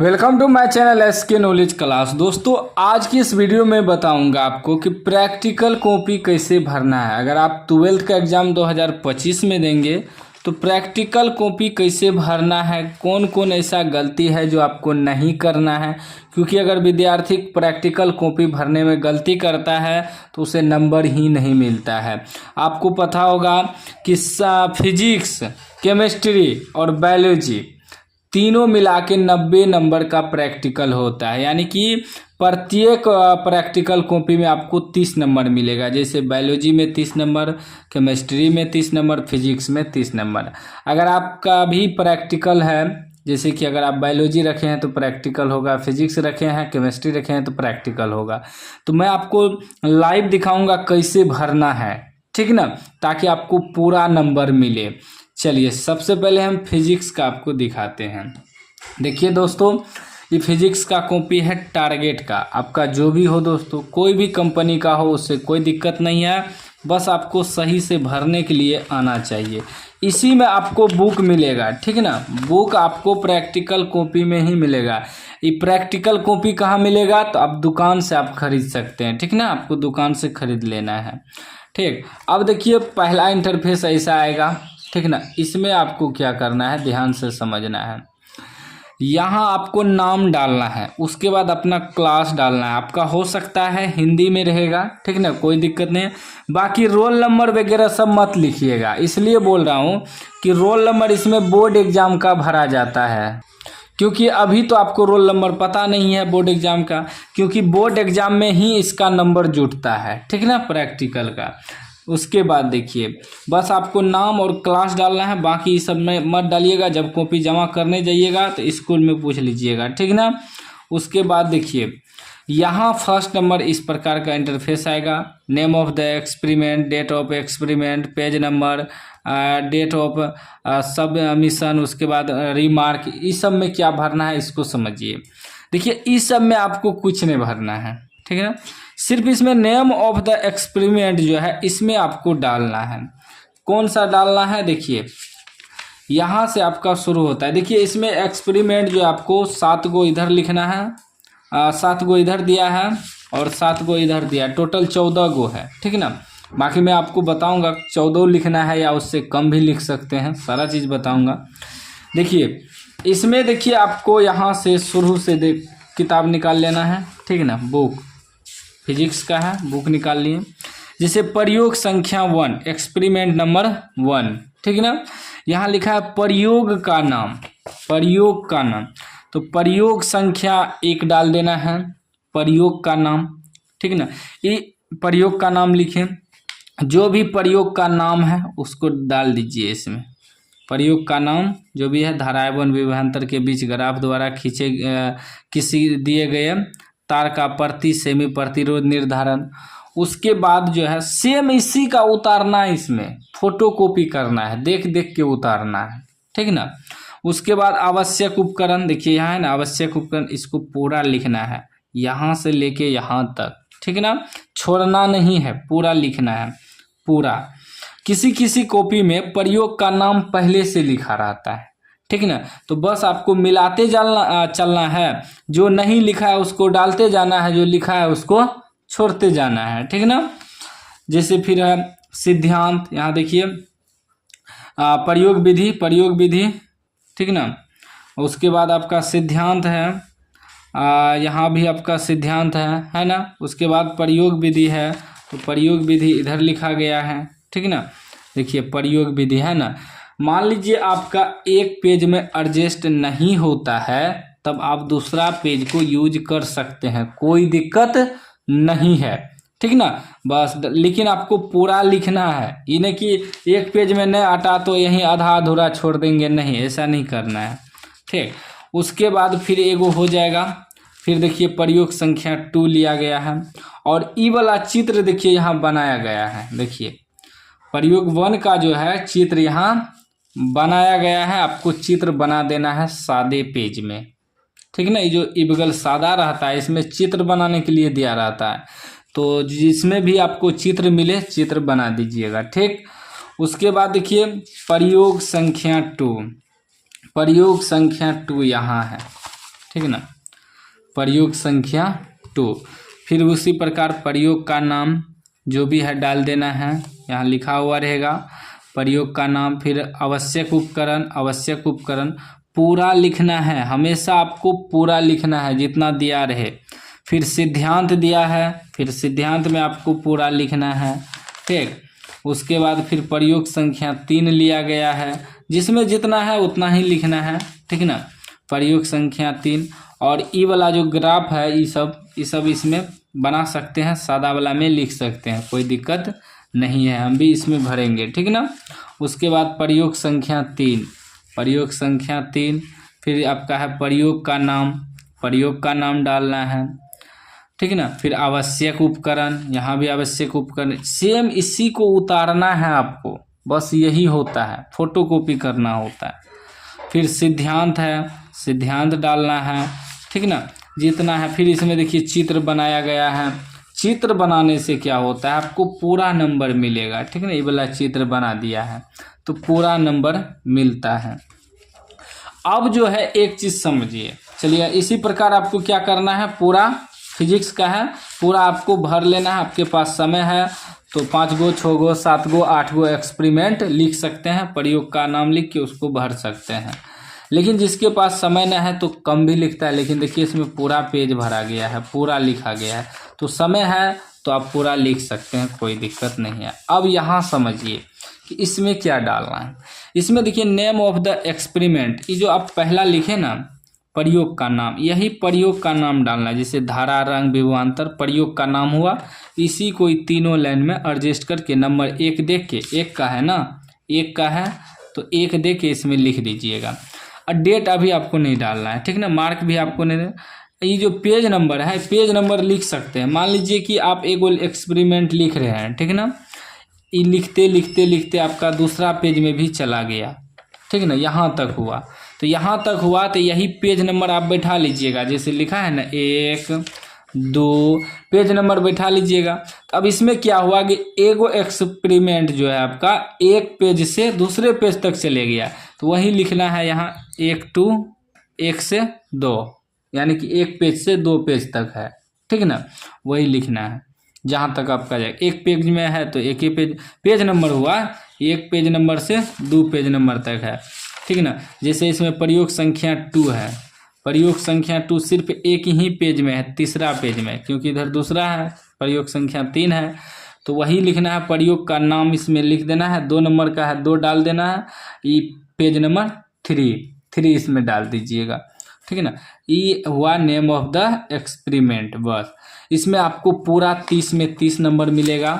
Welcome to my channel SK knowledge class. दोस्तों आज की इस वीडियो में बताऊंगा आपको कि प्रैक्टिकल कॉपी कैसे भरना है। अगर आप 12th का एग्ज़ाम 2025 में देंगे तो प्रैक्टिकल कॉपी कैसे भरना है, कौन कौन ऐसा गलती है जो आपको नहीं करना है। क्योंकि अगर विद्यार्थी प्रैक्टिकल कॉपी भरने में गलती करता है तो उसे नंबर ही नहीं मिलता है। आपको पता होगा कि फिजिक्स, केमिस्ट्री और बायोलॉजी तीनों मिला के 90 नंबर का प्रैक्टिकल होता है, यानी कि प्रत्येक प्रैक्टिकल कॉपी में आपको 30 नंबर मिलेगा। जैसे बायोलॉजी में 30 नंबर, केमिस्ट्री में 30 नंबर, फिजिक्स में 30 नंबर। अगर आपका भी प्रैक्टिकल है, जैसे कि अगर आप बायोलॉजी रखे हैं तो प्रैक्टिकल होगा, फिजिक्स रखे हैं, केमिस्ट्री रखे हैं तो प्रैक्टिकल होगा। तो मैं आपको लाइव दिखाऊंगा कैसे भरना है, ठीक ना, ताकि आपको पूरा नंबर मिले। चलिए सबसे पहले हम फिजिक्स का आपको दिखाते हैं। देखिए दोस्तों, ये फिजिक्स का कॉपी है टारगेट का। आपका जो भी हो दोस्तों, कोई भी कंपनी का हो, उससे कोई दिक्कत नहीं है, बस आपको सही से भरने के लिए आना चाहिए। इसी में आपको बुक मिलेगा, ठीक ना। बुक आपको प्रैक्टिकल कॉपी में ही मिलेगा। ये प्रैक्टिकल कॉपी कहाँ मिलेगा, तो आप दुकान से आप खरीद सकते हैं, ठीक ना। आपको दुकान से खरीद लेना है, ठीक। अब देखिए पहला इंटरफेस ऐसा आएगा, ठीक ना। इसमें आपको क्या करना है, ध्यान से समझना है। यहाँ आपको नाम डालना है, उसके बाद अपना क्लास डालना है। आपका हो सकता है हिंदी में रहेगा, ठीक ना, कोई दिक्कत नहीं है। बाकी रोल नंबर वगैरह सब मत लिखिएगा, इसलिए बोल रहा हूँ कि रोल नंबर इसमें बोर्ड एग्जाम का भरा जाता है। क्योंकि अभी तो आपको रोल नंबर पता नहीं है बोर्ड एग्जाम का, क्योंकि बोर्ड एग्जाम में ही इसका नंबर जुटता है, ठीक ना, प्रैक्टिकल का। उसके बाद देखिए बस आपको नाम और क्लास डालना है, बाकी सब में मत डालिएगा। जब कॉपी जमा करने जाइएगा तो स्कूल में पूछ लीजिएगा, ठीक ना। उसके बाद देखिए यहाँ फर्स्ट नंबर इस प्रकार का इंटरफेस आएगा। Name of the experiment, date of experiment, page number, date of submission, उसके बाद रिमार्क। इस सब में क्या भरना है इसको समझिए। देखिए इस सब में आपको कुछ नहीं भरना है, ठीक है ना। सिर्फ इसमें नेम ऑफ द एक्सपेरिमेंट जो है इसमें आपको डालना है। कौन सा डालना है, देखिए यहाँ से आपका शुरू होता है। देखिए इसमें एक्सपेरिमेंट जो आपको 7 गो इधर लिखना है, 7 गो इधर दिया है और 7 गो इधर दिया है, टोटल 14 गो है, ठीक ना। बाकी मैं आपको बताऊंगा 14 लिखना है या उससे कम भी लिख सकते हैं, सारा चीज़ बताऊंगा। देखिए इसमें देखिए आपको यहाँ से शुरू से किताब निकाल लेना है, ठीक ना। बुक फिजिक्स का है, बुक निकाल लिए। जैसे प्रयोग संख्या 1, एक्सपेरिमेंट नंबर 1, ठीक ना। यहाँ लिखा है प्रयोग का नाम, प्रयोग का नाम, तो प्रयोग संख्या 1 डाल देना है, प्रयोग का नाम, ठीक ना। ये प्रयोग का नाम लिखें, जो भी प्रयोग का नाम है उसको डाल दीजिए इसमें। प्रयोग का नाम जो भी है, धाराएं विभवांतर के बीच ग्राफ द्वारा खींचे किसी दिए गए तार का प्रति सेमी प्रतिरोध निर्धारण। उसके बाद जो है सेम इसी का उतारना है, इसमें फोटो कॉपी करना है, देख देख के उतारना है, ठीक ना। उसके बाद आवश्यक उपकरण, देखिए यहाँ है ना आवश्यक उपकरण, इसको पूरा लिखना है यहाँ से लेके यहाँ तक, ठीक ना, छोड़ना नहीं है, पूरा लिखना है पूरा। किसी किसी कॉपी में प्रयोग का नाम पहले से लिखा रहता है, ठीक ना। तो बस आपको मिलाते चलना है, जो नहीं लिखा है उसको डालते जाना है, जो लिखा है उसको छोड़ते जाना है, ठीक ना। जैसे फिर है सिद्धांत, यहाँ देखिए प्रयोग विधि, प्रयोग विधि, ठीक ना। उसके बाद आपका सिद्धांत है, यहाँ भी आपका सिद्धांत है ना। उसके बाद प्रयोग विधि है, तो प्रयोग विधि इधर लिखा गया है, ठीक ना। देखिए प्रयोग विधि है ना। मान लीजिए आपका एक पेज में एडजस्ट नहीं होता है, तब आप दूसरा पेज को यूज कर सकते हैं, कोई दिक्कत नहीं है, ठीक ना। बस लेकिन आपको पूरा लिखना है, ये नहीं कि एक पेज में नहीं आता तो यहीं आधा अधूरा छोड़ देंगे, नहीं, ऐसा नहीं करना है, ठीक। उसके बाद फिर एगो हो जाएगा। फिर देखिए प्रयोग संख्या 2 लिया गया है, और ई वाला चित्र देखिए यहाँ बनाया गया है। देखिए प्रयोग 1 का जो है चित्र यहाँ बनाया गया है, आपको चित्र बना देना है सादे पेज में, ठीक ना। ये जो इबगल सादा रहता है इसमें चित्र बनाने के लिए दिया रहता है, तो जिसमें भी आपको चित्र मिले चित्र बना दीजिएगा, ठीक। उसके बाद देखिए प्रयोग संख्या 2, प्रयोग संख्या 2 यहाँ है, ठीक ना। प्रयोग संख्या 2, फिर उसी प्रकार प्रयोग का नाम जो भी है डाल देना है, यहाँ लिखा हुआ रहेगा प्रयोग का नाम। फिर आवश्यक उपकरण पूरा लिखना है, हमेशा आपको पूरा लिखना है जितना दिया रहे। फिर सिद्धांत दिया है, फिर सिद्धांत में आपको पूरा लिखना है, ठीक। उसके बाद फिर प्रयोग संख्या 3 लिया गया है, जिसमें जितना है उतना ही लिखना है, ठीक ना। प्रयोग संख्या 3, और ई वाला जो ग्राफ है ये सब इसमें बना सकते हैं, सादा वाला में लिख सकते हैं, कोई दिक्कत नहीं है, हम भी इसमें भरेंगे, ठीक ना। उसके बाद प्रयोग संख्या 3, फिर आपका है प्रयोग का नाम डालना है, ठीक ना। फिर आवश्यक उपकरण, यहाँ भी आवश्यक उपकरण सेम इसी को उतारना है आपको, बस यही होता है, फोटोकॉपी करना होता है। फिर सिद्धांत है, सिद्धांत डालना है, ठीक ना, जितना है। फिर इसमें देखिए चित्र बनाया गया है, चित्र बनाने से क्या होता है आपको पूरा नंबर मिलेगा, ठीक ना। ये वाला चित्र बना दिया है तो पूरा नंबर मिलता है। अब जो है एक चीज समझिए, चलिए इसी प्रकार आपको क्या करना है, पूरा फिजिक्स का है पूरा आपको भर लेना है। आपके पास समय है तो 5 गो 6 गो 7 गो 8 गो एक्सपेरिमेंट लिख सकते हैं, प्रयोग का नाम लिख के उसको भर सकते हैं। लेकिन जिसके पास समय न है तो कम भी लिखता है, लेकिन देखिए इसमें पूरा पेज भरा गया है, पूरा लिखा गया है, तो समय है तो आप पूरा लिख सकते हैं, कोई दिक्कत नहीं है। अब यहाँ समझिए कि इसमें क्या डालना है। इसमें देखिए नेम ऑफ द एक्सपेरिमेंट, ये जो आप पहला लिखे ना प्रयोग का नाम, यही प्रयोग का नाम डालना है। जैसे धारा रंग विभवांतर प्रयोग का नाम हुआ, इसी को तीनों लाइन में एडजस्ट करके नंबर 1 देख के, 1 का है ना, 1 का है तो 1 दे के इसमें लिख दीजिएगा। और डेट अभी आपको नहीं डालना है, ठीक ना, मार्क भी आपको नहीं देना। ये जो पेज नंबर है, पेज नंबर लिख सकते हैं। मान लीजिए कि आप एक एक्सपेरिमेंट लिख रहे हैं, ठीक ना, ये लिखते लिखते लिखते आपका दूसरा पेज में भी चला गया, ठीक ना, यहाँ तक हुआ, तो यहाँ तक हुआ तो यही पेज नंबर आप बैठा लीजिएगा। जैसे लिखा है ना 1 2 पेज नंबर बैठा लीजिएगा। तो अब इसमें क्या हुआ कि एगो एक्सपेरिमेंट जो है आपका एक पेज से दूसरे पेज तक चले गया, तो वही लिखना है यहाँ 1 से 2, यानी कि एक पेज से 2 पेज तक है, ठीक ना, वही लिखना है जहाँ तक आपका जाए। एक पेज में है तो एक ही पेज नंबर हुआ, एक पेज नंबर से 2 पेज नंबर तक है, ठीक ना। जैसे इसमें प्रयोग संख्या 2 है, प्रयोग संख्या 2 सिर्फ एक ही पेज में है, तीसरा पेज में, क्योंकि इधर दूसरा है, प्रयोग संख्या 3 है, तो वही लिखना है। प्रयोग का नाम इसमें लिख देना है, 2 नंबर का है 2 डाल देना है। ये पेज नंबर 3 इसमें डाल दीजिएगा, ठीक है ना। ये हुआ नेम ऑफ द एक्सपेरिमेंट। बस इसमें आपको पूरा 30 में 30 नंबर मिलेगा,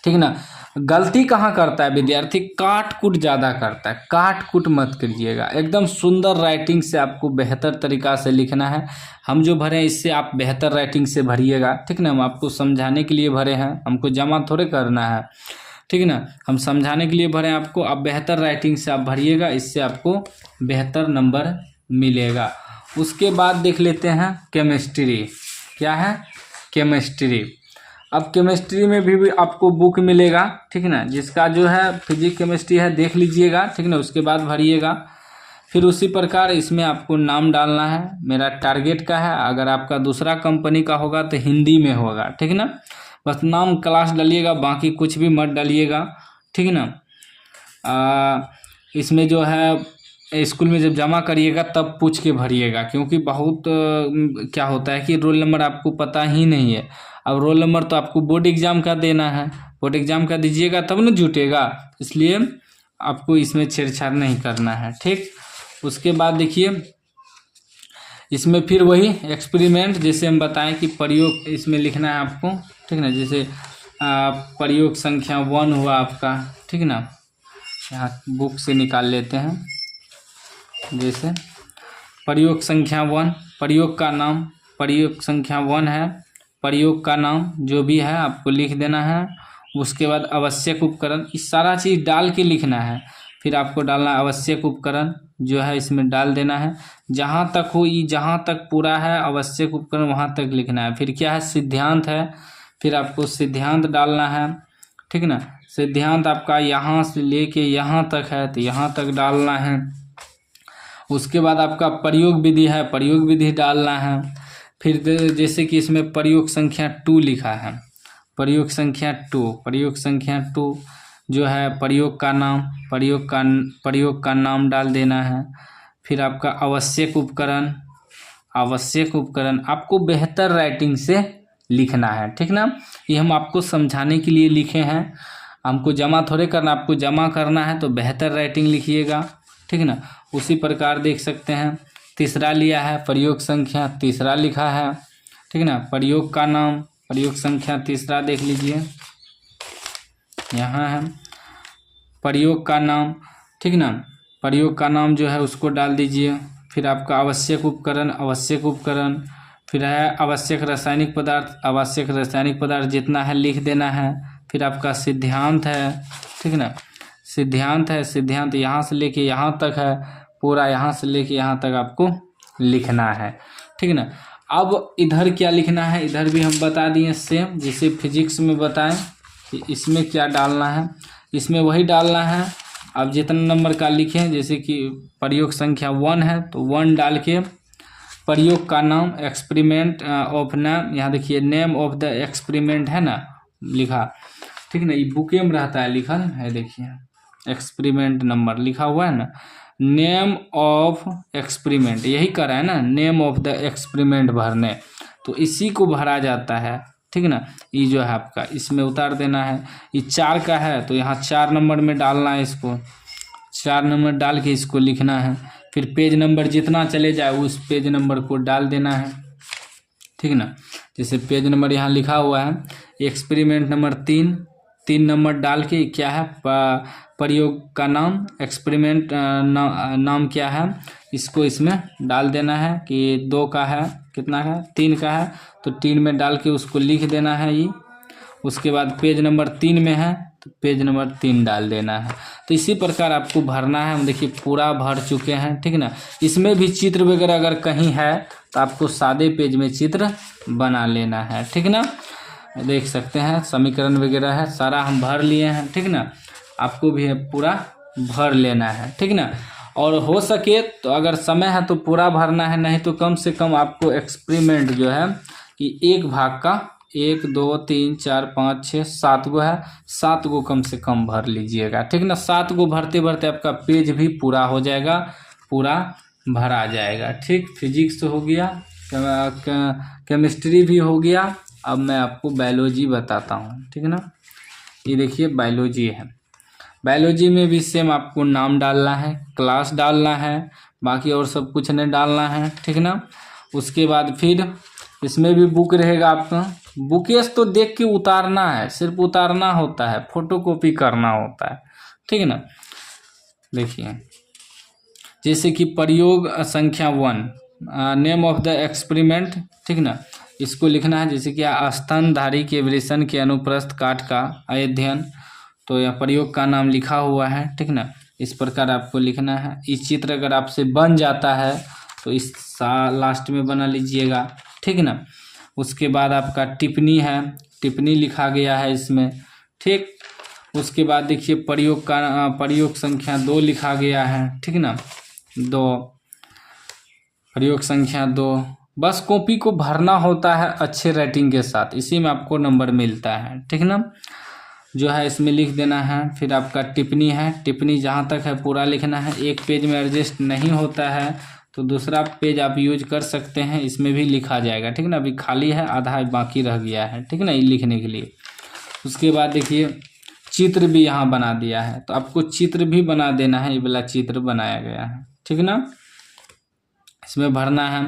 ठीक ना। गलती कहाँ करता है विद्यार्थी, काट कूट ज़्यादा करता है, काट कूट मत करिएगा। एकदम सुंदर राइटिंग से आपको बेहतर तरीका से लिखना है। हम जो भरे इससे आप बेहतर राइटिंग से भरिएगा, ठीक ना। हम आपको समझाने के लिए भरे हैं, हमको जमा थोड़े करना है, ठीक ना, हम समझाने के लिए भरे हैं आपको। आप बेहतर राइटिंग से आप भरिएगा, इससे आपको बेहतर नंबर मिलेगा। उसके बाद देख लेते हैं केमिस्ट्री, क्या है केमिस्ट्री। अब केमिस्ट्री में भी आपको बुक मिलेगा, ठीक ना, जिसका जो है फिजिक्स केमिस्ट्री है देख लीजिएगा, ठीक ना, उसके बाद भरिएगा। फिर उसी प्रकार इसमें आपको नाम डालना है, मेरा टारगेट का है, अगर आपका दूसरा कंपनी का होगा तो हिंदी में होगा, ठीक ना। बस नाम क्लास डालिएगा, बाकी कुछ भी मत डालिएगा, ठीक ना। इसमें जो है स्कूल में जब जमा करिएगा तब पूछ के भरिएगा, क्योंकि बहुत क्या होता है कि रोल नंबर आपको पता ही नहीं है। अब रोल नंबर तो आपको बोर्ड एग्जाम का देना है, बोर्ड एग्जाम का दीजिएगा तब न जुटेगा, इसलिए आपको इसमें छेड़छाड़ नहीं करना है, ठीक। उसके बाद देखिए इसमें फिर वही एक्सपेरिमेंट, जैसे हम बताएं कि प्रयोग इसमें लिखना है आपको, ठीक ना। जैसे प्रयोग संख्या 1 हुआ आपका, ठीक ना, यहाँ बुक से निकाल लेते हैं। जैसे प्रयोग संख्या 1, प्रयोग का नाम, प्रयोग संख्या 1 है, प्रयोग का नाम जो भी है आपको लिख देना है। उसके बाद आवश्यक उपकरण, इस सारा चीज़ डाल के लिखना है। फिर आपको डालना है आवश्यक उपकरण जो है इसमें डाल देना है, जहाँ तक हो ये, जहाँ तक पूरा है आवश्यक उपकरण वहाँ तक लिखना है। फिर क्या है सिद्धांत है, फिर आपको सिद्धांत डालना है, ठीक ना। सिद्धांत आपका यहाँ से लेके यहाँ तक है तो यहाँ तक डालना है। उसके बाद आपका प्रयोग विधि है, प्रयोग विधि डालना है। फिर जैसे कि इसमें प्रयोग संख्या 2 लिखा है, प्रयोग संख्या 2, प्रयोग संख्या 2 जो है प्रयोग का नाम, प्रयोग का नाम डाल देना है। फिर आपका आवश्यक उपकरण, आवश्यक उपकरण आपको बेहतर राइटिंग से लिखना है, ठीक ना। ये हम आपको समझाने के लिए लिखे हैं, हमको जमा थोड़े करना, आपको जमा करना है तो बेहतर राइटिंग लिखिएगा, ठीक ना। उसी प्रकार देख सकते हैं तीसरा लिया है, प्रयोग संख्या तीसरा लिखा है, ठीक ना। प्रयोग का नाम, प्रयोग संख्या तीसरा देख लीजिए, यहाँ है प्रयोग का नाम, ठीक ना। प्रयोग का नाम जो है उसको डाल दीजिए। फिर आपका आवश्यक उपकरण, आवश्यक उपकरण, फिर है आवश्यक रासायनिक पदार्थ, आवश्यक रासायनिक पदार्थ जितना है लिख देना है। फिर आपका सिद्धांत है, ठीक ना, सिद्धांत है, सिद्धांत यहाँ से लेके यहाँ तक है, पूरा यहाँ से लेके यहाँ तक आपको लिखना है, ठीक ना। अब इधर क्या लिखना है, इधर भी हम बता दिए सेम, जिसे फिजिक्स में बताएं कि इसमें क्या डालना है, इसमें वही डालना है। अब जितना नंबर का लिखें, जैसे कि प्रयोग संख्या 1 है तो 1 डाल के प्रयोग का नाम, एक्सपेरिमेंट ऑफ नाम, यहाँ देखिए नेम ऑफ द एक्सपेरिमेंट है ना लिखा, ठीक ना। ये बुके में रहता है लिखा है, देखिए एक्सपेरिमेंट नंबर लिखा हुआ है ना, नेम ऑफ एक्सपेरिमेंट यही करा है ना, नेम ऑफ द एक्सपेरिमेंट भरने, तो इसी को भरा जाता है, ठीक ना। ये जो है आपका इसमें उतार देना है। ये 4 का है तो यहाँ 4 नंबर में डालना है, इसको 4 नंबर डाल के इसको लिखना है। फिर पेज नंबर जितना चले जाए उस पेज नंबर को डाल देना है, ठीक ना। जैसे पेज नंबर यहाँ लिखा हुआ है एक्सपेरिमेंट नंबर 3 नंबर डाल के क्या है प्रयोग का नाम, एक्सपेरिमेंट नाम क्या है, इसको इसमें डाल देना है कि 2 का है, कितना है 3 का है तो 3 में डाल के उसको लिख देना है ये। उसके बाद पेज नंबर 3 में है तो पेज नंबर 3 डाल देना है। तो इसी प्रकार आपको भरना है। हम देखिए पूरा भर चुके हैं, ठीक ना। इसमें भी चित्र वगैरह अगर कहीं है तो आपको सादे पेज में चित्र बना लेना है, ठीक ना। देख सकते हैं समीकरण वगैरह है, सारा हम भर लिए हैं, ठीक ना। आपको भी पूरा भर लेना है, ठीक ना। और हो सके तो अगर समय है तो पूरा भरना है, नहीं तो कम से कम आपको एक्सपेरिमेंट जो है कि एक भाग का 1 2 3 4 5 6 7 गो है, 7 गो कम से कम भर लीजिएगा, ठीक ना। 7 गो भरते भरते आपका पेज भी पूरा हो जाएगा, पूरा भरा जाएगा, ठीक। फिजिक्स हो गया, केमिस्ट्री भी हो गया। अब मैं आपको बायोलॉजी बताता हूँ, ठीक ना। ये देखिए बायोलॉजी है, बायोलॉजी में भी सेम आपको नाम डालना है, क्लास डालना है, बाकी और सब कुछ नहीं डालना है, ठीक ना। उसके बाद फिर इसमें भी बुक रहेगा आपका, बुकेस तो देख के उतारना है, सिर्फ उतारना होता है, फोटोकॉपी करना होता है, ठीक ना। देखिए जैसे कि प्रयोग संख्या 1 नेम ऑफ द एक्सपेरिमेंट, ठीक ना, इसको लिखना है। जैसे कि स्तनधारी के वृषण के अनुप्रस्थ काट का अध्ययन, तो यह प्रयोग का नाम लिखा हुआ है, ठीक ना। इस प्रकार आपको लिखना है। इस चित्र अगर आपसे बन जाता है तो इस लास्ट में बना लीजिएगा, ठीक ना। उसके बाद आपका टिप्पणी है, टिप्पणी लिखा गया है इसमें, ठीक। उसके बाद देखिए प्रयोग संख्या 2 लिखा गया है, ठीक ना, 2 प्रयोग संख्या 2। बस कॉपी को भरना होता है अच्छे राइटिंग के साथ, इसी में आपको नंबर मिलता है, ठीक ना। जो है इसमें लिख देना है। फिर आपका टिप्पणी है, टिप्पणी जहाँ तक है पूरा लिखना है। एक पेज में एडजस्ट नहीं होता है तो दूसरा पेज आप यूज कर सकते हैं, इसमें भी लिखा जाएगा, ठीक ना। अभी खाली है, आधा बाकी रह गया है, ठीक ना, ये लिखने के लिए। उसके बाद देखिए चित्र भी यहाँ बना दिया है, तो आपको चित्र भी बना देना है, ये वाला चित्र बनाया गया है, ठीक ना, इसमें भरना है।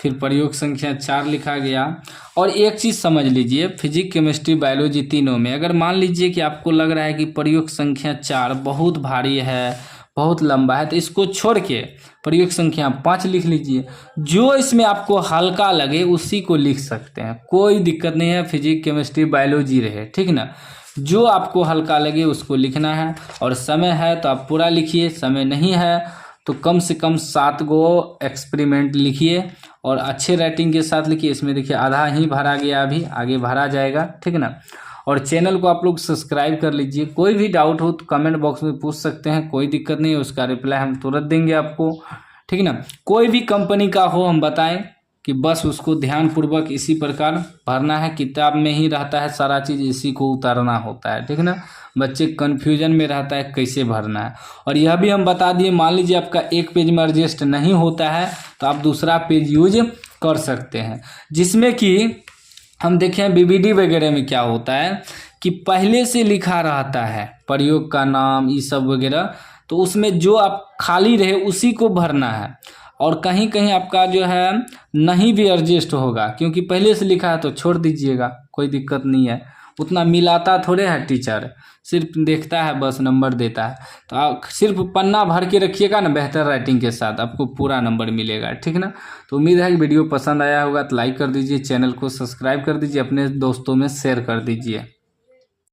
फिर प्रयोग संख्या 4 लिखा गया। और एक चीज़ समझ लीजिए, फिजिक्स केमिस्ट्री बायोलॉजी तीनों में अगर मान लीजिए कि आपको लग रहा है कि प्रयोग संख्या 4 बहुत भारी है, बहुत लंबा है, तो इसको छोड़ के प्रयोग संख्या 5 लिख लीजिए। जो इसमें आपको हल्का लगे उसी को लिख सकते हैं, कोई दिक्कत नहीं है, फिजिक्स केमिस्ट्री बायोलॉजी रहे, ठीक ना। जो आपको हल्का लगे उसको लिखना है। और समय है तो आप पूरा लिखिए, समय नहीं है तो कम से कम 7 गो एक्सपेरिमेंट लिखिए और अच्छे राइटिंग के साथ लिखिए। इसमें देखिए आधा ही भरा गया, अभी आगे भरा जाएगा, ठीक ना। और चैनल को आप लोग सब्सक्राइब कर लीजिए। कोई भी डाउट हो तो कमेंट बॉक्स में पूछ सकते हैं, कोई दिक्कत नहीं है, उसका रिप्लाई हम तुरंत देंगे आपको, ठीक है ना। कोई भी कंपनी का हो हम बताएं कि बस उसको ध्यानपूर्वक इसी प्रकार भरना है, किताब में ही रहता है सारा चीज़, इसी को उतारना होता है, ठीक है ना। बच्चे कन्फ्यूजन में रहता है कैसे भरना है। और यह भी हम बता दिए, मान लीजिए आपका एक पेज में एडजस्ट नहीं होता है तो आप दूसरा पेज यूज कर सकते हैं, जिसमें कि हम देखें बीबीडी वगैरह में क्या होता है कि पहले से लिखा रहता है प्रयोग का नाम ये सब वगैरह, तो उसमें जो आप खाली रहे उसी को भरना है। और कहीं कहीं आपका जो है नहीं भी एडजस्ट होगा, क्योंकि पहले से लिखा है तो छोड़ दीजिएगा, कोई दिक्कत नहीं है। उतना मिलाता थोड़े है टीचर, सिर्फ देखता है बस नंबर देता है। तो आप सिर्फ पन्ना भर के रखिएगा ना बेहतर राइटिंग के साथ, आपको पूरा नंबर मिलेगा, ठीक ना। तो उम्मीद है कि वीडियो पसंद आया होगा तो लाइक कर दीजिए, चैनल को सब्सक्राइब कर दीजिए, अपने दोस्तों में शेयर कर दीजिए।